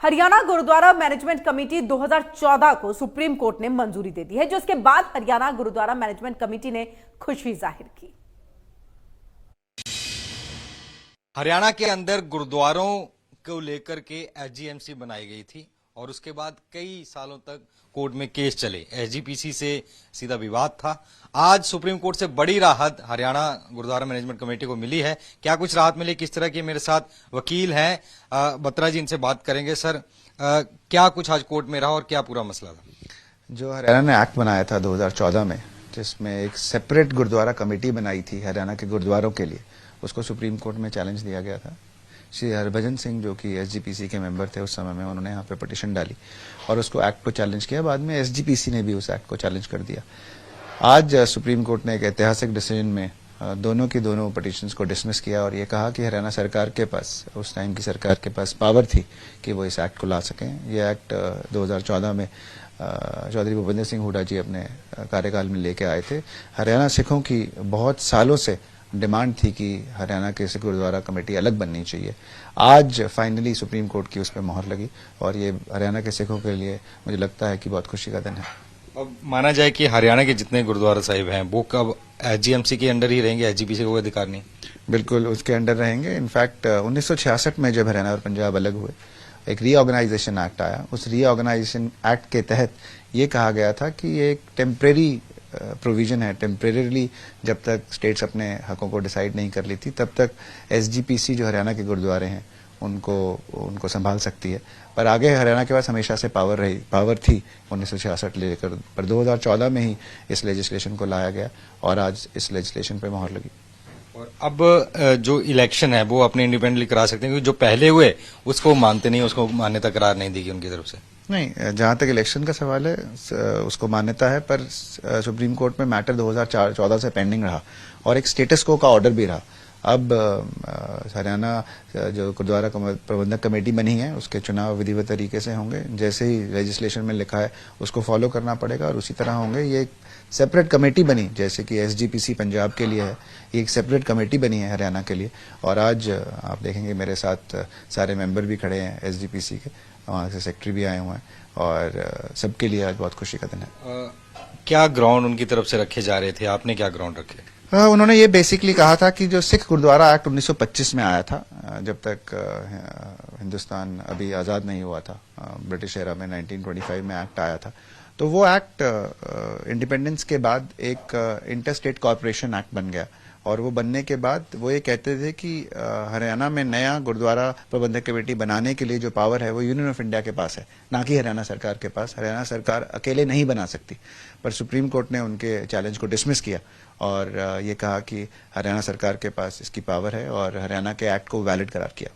Haryana gurdwara management committee 2014 को supreme court ने मंजूरी दे दी है, जिसके बाद हरियाणा गुरुद्वारा मैनेजमेंट कमेटी ने खुशी जाहिर की। हरियाणा के अंदर गुरुद्वारों को लेकर के एसजीएमसी बनाई गई थी और उसके बाद कई सालों तक कोर्ट में केस चले। एसजीपीसी से सीधा विवाद था। आज सुप्रीम कोर्ट से बड़ी राहत हरियाणा गुरुद्वारा मैनेजमेंट कमेटी को मिली है। क्या कुछ राहत मिली, किस तरह की? मेरे साथ वकील हैं बत्रा जी, इनसे बात करेंगे। सर, क्या कुछ आज कोर्ट में रहा और क्या पूरा मसला था? जो हरियाणा ने एक्ट बनाया था 2014 में, जिसमें एक सेपरेट गुरुद्वारा कमेटी बनाई थी हरियाणा के गुरुद्वारों के लिए, उसको सुप्रीम कोर्ट में चैलेंज दिया गया था। श्री हरभजन सिंह, जो कि एसजीपीसी के मेंबर थे उस समय में, उन्होंने यहाँ पे पिटीशन डाली और उसको एक्ट को चैलेंज किया। बाद में एसजीपीसी ने भी उस एक्ट को चैलेंज कर दिया। आज सुप्रीम कोर्ट ने एक ऐतिहासिक डिसीजन में दोनों की दोनों पिटीशंस को डिसमिस किया और ये कहा कि हरियाणा सरकार के पास, उस टाइम की सरकार के पास पावर थी कि वो इस एक्ट को ला सकें। ये एक्ट 2014 में चौधरी भूपेंद्र सिंह हुड्डा जी अपने कार्यकाल में लेके आए थे। हरियाणा सिखों की बहुत सालों से डिमांड थी कि हरियाणा के सिख गुरुद्वारा कमेटी अलग बननी चाहिए। आज फाइनली सुप्रीम कोर्ट की उस पर मोहर लगी और ये हरियाणा के सिखों के लिए मुझे लगता है कि बहुत खुशी का दिन है। अब माना जाए कि हरियाणा के जितने गुरुद्वारा साहिब हैं वो कब एसजीएमसी के अंडर ही रहेंगे, एसजीपीसी को कोई अधिकार नहीं? बिल्कुल उसके अंडर रहेंगे। इनफैक्ट 1966 में जब हरियाणा और पंजाब अलग हुए, एक रीऑर्गेनाइजेशन एक्ट आया। उस रीऑर्गेनाइजेशन एक्ट के तहत ये कहा गया था कि ये एक टेम्परेरी प्रोविजन है। टेम्परेरीली जब तक स्टेट्स अपने हकों को डिसाइड नहीं कर लेती, तब तक एसजीपीसी जो हरियाणा के गुरुद्वारे हैं उनको संभाल सकती है। पर आगे हरियाणा के पास हमेशा से पावर थी 1966 लेकर, पर 2014 में ही इस लेजिस्लेशन को लाया गया और आज इस लेजिस्लेशन पे मोहर लगी। और अब जो इलेक्शन है वो अपने इंडिपेंडेंटली करा सकते हैं, क्योंकि जो पहले हुए उसको मानते नहीं, उसको मान्यता करार नहीं दी गई उनकी तरफ से। नहीं, जहां तक इलेक्शन का सवाल है उसको मान्यता है, पर सुप्रीम कोर्ट में मैटर 2014 से पेंडिंग रहा और एक स्टेटस को का ऑर्डर भी रहा। अब हरियाणा जो गुरुद्वारा प्रबंधक कमेटी बनी है उसके चुनाव विधिवत तरीके से होंगे। जैसे ही लेजिस्लेशन में लिखा है उसको फॉलो करना पड़ेगा और उसी तरह होंगे। ये एक सेपरेट कमेटी बनी, जैसे कि एसजीपीसी पंजाब के लिए है, ये एक सेपरेट कमेटी बनी है हरियाणा के लिए। और आज आप देखेंगे मेरे साथ सारे मेंबर भी खड़े हैं एसजीपीसी के, वहाँ से सेक्रेटरी भी आए हुए हैं और सबके लिए आज बहुत खुशी का दिन है। क्या ग्राउंड उनकी तरफ से रखे जा रहे थे, आपने क्या ग्राउंड रखे? उन्होंने ये बेसिकली कहा था कि जो सिख गुरुद्वारा एक्ट 1925 में आया था, जब तक हिंदुस्तान अभी आज़ाद नहीं हुआ था, ब्रिटिश एरा में 1925 में एक्ट आया था, तो वो एक्ट इंडिपेंडेंस के बाद एक इंटरस्टेट कॉर्पोरेशन एक्ट बन गया। और वो बनने के बाद वो ये कहते थे कि हरियाणा में नया गुरुद्वारा प्रबंधक कमेटी बनाने के लिए जो पावर है वो यूनियन ऑफ इंडिया के पास है, ना कि हरियाणा सरकार के पास। हरियाणा सरकार अकेले नहीं बना सकती। पर सुप्रीम कोर्ट ने उनके चैलेंज को डिसमिस किया और ये कहा कि हरियाणा सरकार के पास इसकी पावर है और हरियाणा के एक्ट को वैलिड करार किया।